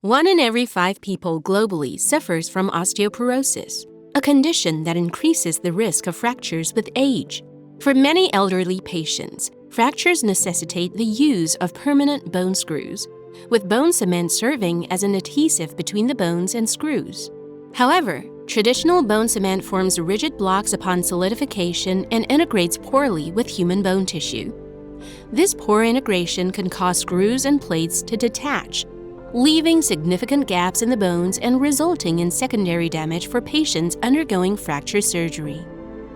1 in every 5 people globally suffers from osteoporosis, a condition that increases the risk of fractures with age. For many elderly patients, fractures necessitate the use of permanent bone screws, with bone cement serving as an adhesive between the bones and screws. However, traditional bone cement forms rigid blocks upon solidification and integrates poorly with human bone tissue. This poor integration can cause screws and plates to detach, leaving significant gaps in the bones and resulting in secondary damage for patients undergoing fracture surgery.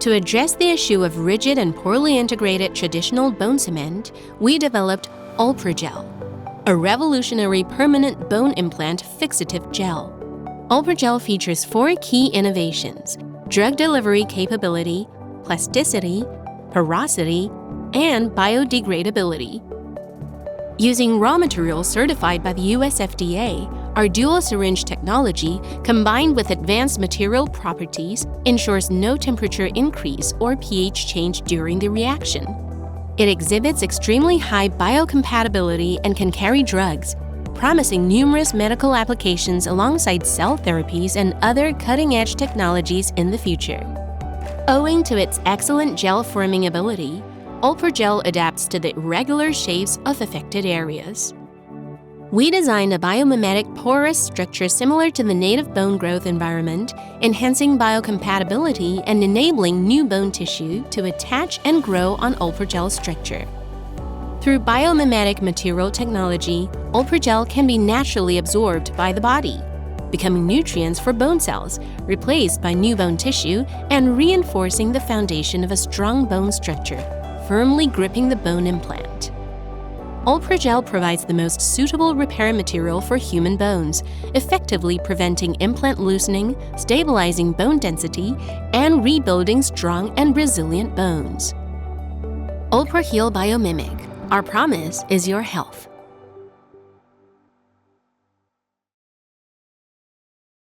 To address the issue of rigid and poorly integrated traditional bone cement, we developed OLPROGEL, a revolutionary permanent bone implant fixative gel. OLPROGEL features 4 key innovations: drug delivery capability, plasticity, porosity, and biodegradability. Using raw materials certified by the US FDA, our dual syringe technology, combined with advanced material properties, ensures no temperature increase or pH change during the reaction. It exhibits extremely high biocompatibility and can carry drugs, promising numerous medical applications alongside cell therapies and other cutting-edge technologies in the future. Owing to its excellent gel-forming ability, OLPROGEL adapts to the irregular shapes of affected areas. We designed a biomimetic porous structure similar to the native bone growth environment, enhancing biocompatibility and enabling new bone tissue to attach and grow on OLPROGEL structure. Through biomimetic material technology, OLPROGEL can be naturally absorbed by the body, becoming nutrients for bone cells, replaced by new bone tissue, and reinforcing the foundation of a strong bone structure, firmly gripping the bone implant. OLPROGEL provides the most suitable repair material for human bones, effectively preventing implant loosening, stabilizing bone density, and rebuilding strong and resilient bones. OLPROHEAL BIOMMIC. Our promise is your health.